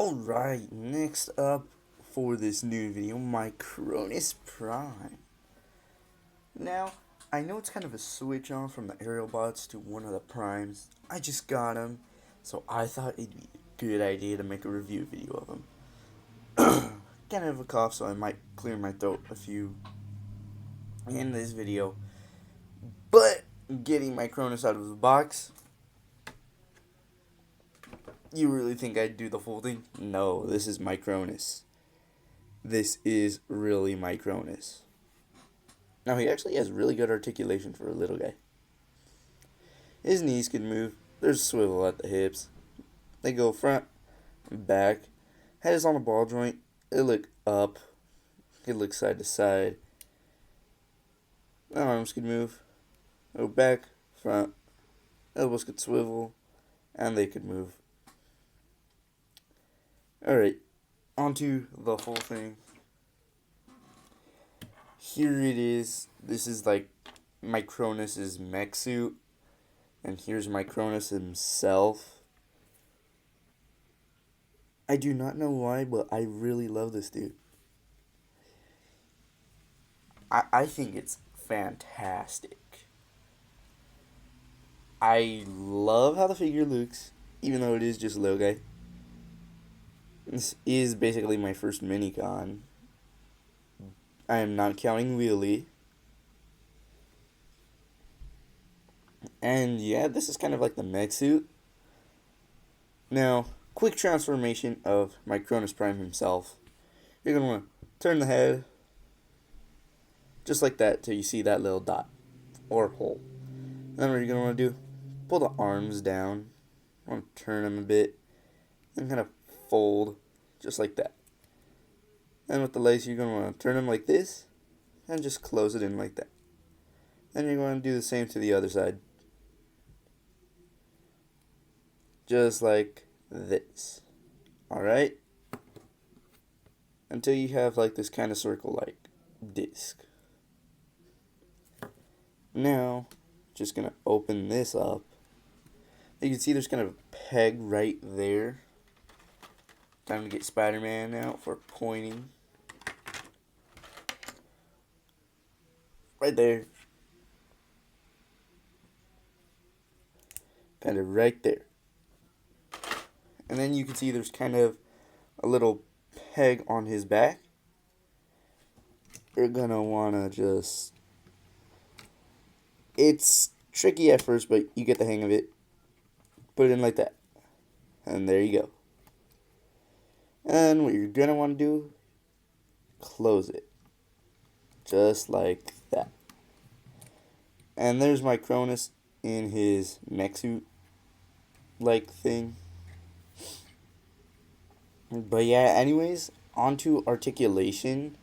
Alright, next up for this new video, Micronus Prime. Now, I know it's kind of a switch on from the aerial bots to one of the primes. I just got him, so I thought it'd be a good idea to make a review video of him. Kind of a cough, so I might clear my throat a few in this video. But getting Micronus out of the box, you really think I'd do the full thing? No, this is Micronus. This is really Micronus. Now, he actually has really good articulation for a little guy. His knees can move. There's a swivel at the hips. They go front and back. Head is on a ball joint. It look up. It look side to side. The arms can move. Go back, front. Elbows could swivel. And they could move. Alright, onto the whole thing. Here it is. This is like Micronus' mech suit. And here's Micronus himself. I do not know why, but I really love this dude. I think it's fantastic. I love how the figure looks, even though it is just a little guy. This is basically my first mini-con. I am not counting Wheelie. And yeah, this is kind of like the mech suit. Now, quick transformation of Micronus Prime himself. You're going to want to turn the head just like that till you see that little dot or hole. Then what you're going to want to do, pull the arms down. Want to turn them a bit and kind of fold just like that. And with the legs, you're going to want to turn them like this and just close it in like that. Then you're going to do the same to the other side. Just like this. Alright? Until you have like this kind of circle-like disc. Now, just going to open this up. You can see there's kind of a peg right there. Time to get Spider-Man out for pointing. Right there. Kind of right there. And then you can see there's kind of a little peg on his back. You're gonna wanna just... It's tricky at first, but you get the hang of it. Put it in like that. And there you go. And what you're gonna want to do, close it. Just like that. And there's Micronus in his mech suit like thing. But yeah, anyways, onto articulation.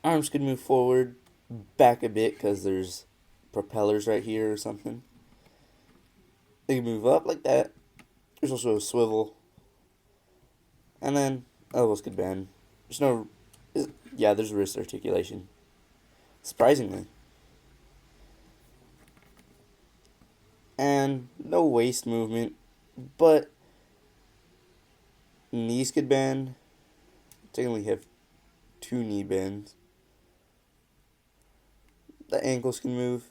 Arms could move forward, back a bit because there's propellers right here or something. They can move up like that. There's also a swivel. And then elbows could bend. There's no... Yeah, there's wrist articulation. Surprisingly. And no waist movement. But knees could bend. Technically have 2 knee bends. The ankles can move.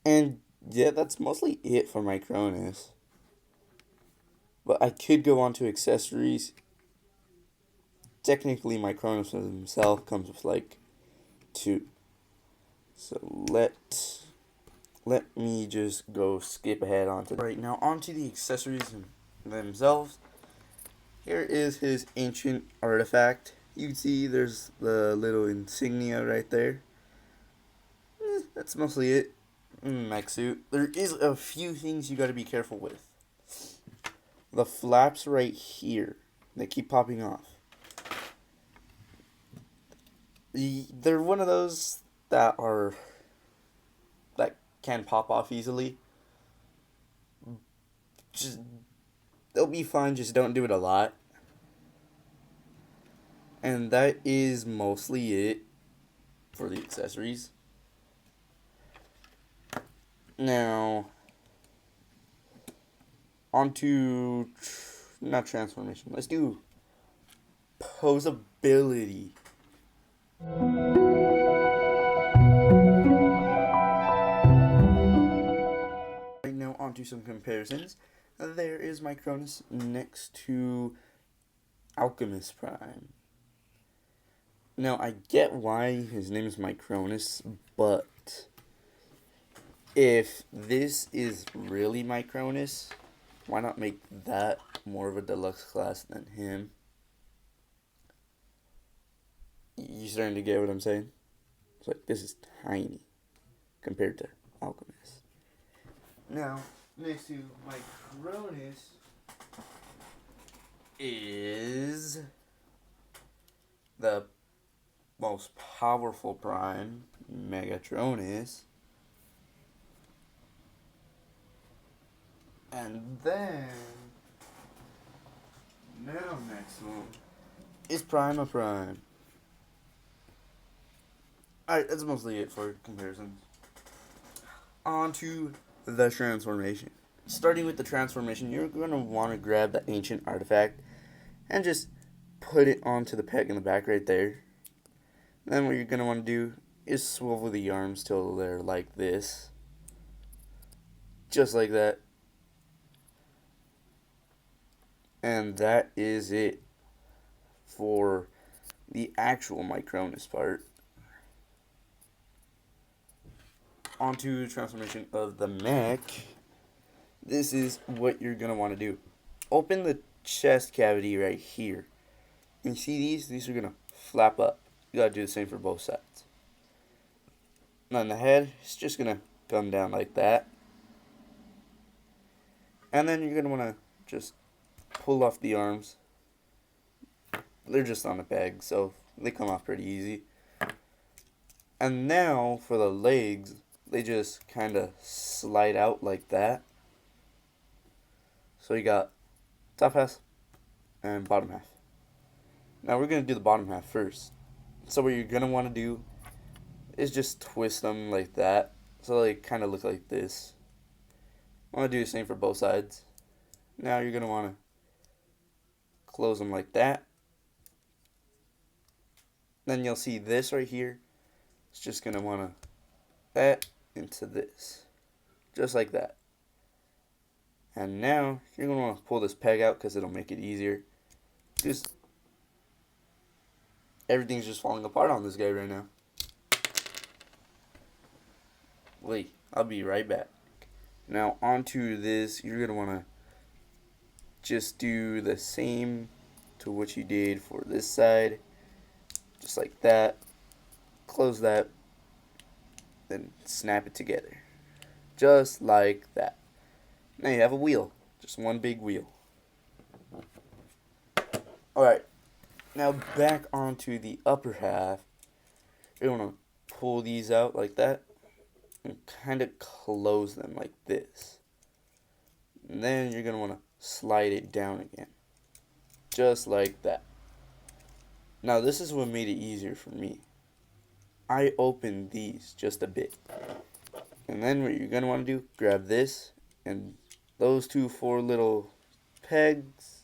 And yeah, that's mostly it for Micronus. But I could go on to accessories. Technically, Micronus himself comes with like 2. So let me just go skip ahead onto right now onto the accessories themselves. Here is his ancient artifact. You can see there's the little insignia right there. That's mostly it. Mech suit. There is a few things you got to be careful with. The flaps right here, they keep popping off. They're one of those that can pop off easily. Just they'll be fine, just don't do it a lot. And that is mostly it for the accessories. Now, On to, not transformation, let's do posability. Right now, on to some comparisons. There is Micronus next to Alchemist Prime. Now, I get why his name is Micronus, but if this is really Micronus, why not make that more of a deluxe class than him? You starting to get what I'm saying? It's like, this is tiny compared to Alchemist. Now, next to Micronus is the most powerful prime, Megatronus. And then, now next one is Prima Prime. Alright, that's mostly it for comparisons. On to the transformation. Starting with the transformation, you're going to want to grab the ancient artifact and just put it onto the peg in the back right there. Then what you're going to want to do is swivel the arms till they're like this. Just like that. And that is it for the actual Micronus part. Onto transformation of the mech. This is what you're going to want to do. Open the chest cavity right here. And you see these? These are going to flap up. You got to do the same for both sides. Now the head, it's just going to come down like that. And then you're going to want to just pull off the arms. They're just on a peg, so they come off pretty easy. And now for the legs, they just kind of slide out like that. So you got top half and bottom half. Now we're going to do the bottom half first. So what you're going to want to do is just twist them like that. So they kind of look like this. I want to do the same for both sides. Now you're going to want to close them like that. Then you'll see this right here. It's just going to want to that into this. Just like that. And now you're going to want to pull this peg out because it'll make it easier. Just everything's just falling apart on this guy right now. Wait, I'll be right back. Now onto this, you're going to want to just do the same to what you did for this side. Just like that. Close that. Then snap it together. Just like that. Now you have a wheel. Just one big wheel. Alright. Now back onto the upper half. You're going to pull these out like that. And kind of close them like this. And then you're going to want to slide it down again. Just like that. Now this is what made it easier for me. I opened these just a bit. And then what you're going to want to do, grab this and those four little pegs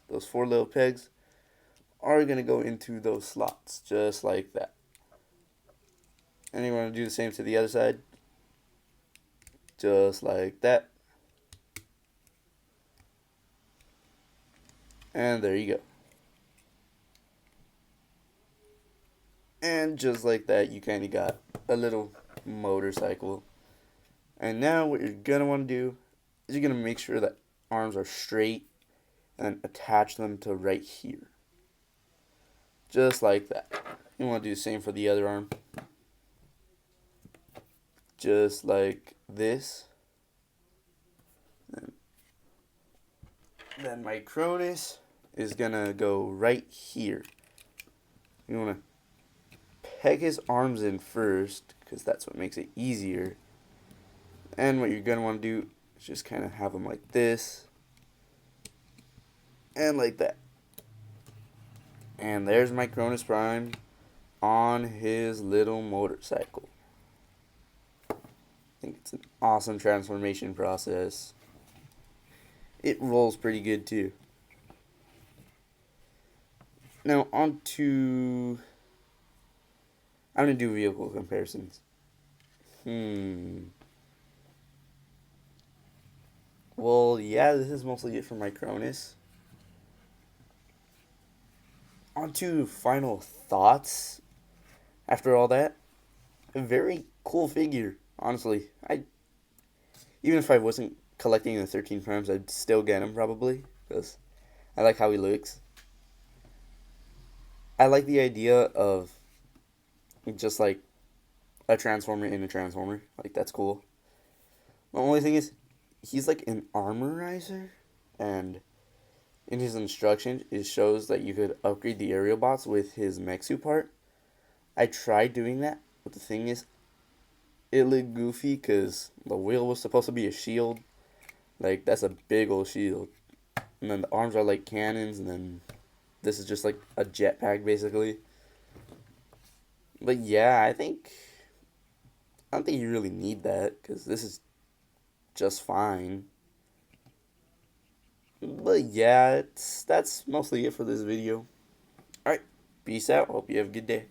are going to go into those slots just like that. And you're going to do the same to the other side. Just like that. And there you go. And just like that, you kind of got a little motorcycle. And now what you're going to want to do is you're going to make sure that arms are straight and attach them to right here. Just like that. You want to do the same for the other arm. Just like this. Then Micronus is going to go right here. You want to peg his arms in first, because that's what makes it easier. And what you're going to want to do is just kind of have them like this. And like that. And there's Micronus Prime on his little motorcycle. I think it's an awesome transformation process. it rolls pretty good too. Now on to, I'm gonna do vehicle comparisons. Well, yeah, this is mostly it for Micronus. On to final thoughts. After all that, a very cool figure. Honestly, even if I wasn't collecting the 13 primes, I'd still get him probably because I like how he looks. I like the idea of just like a transformer in a transformer. Like, that's cool. The only thing is, he's like an armorizer, and in his instructions, it shows that you could upgrade the aerial bots with his mech suit part. I tried doing that, but the thing is, it looked goofy because the wheel was supposed to be a shield. Like, that's a big old shield. And then the arms are like cannons, and then this is just like a jetpack, basically. But yeah, I don't think you really need that, because this is just fine. But yeah, that's mostly it for this video. Alright, peace out. Hope you have a good day.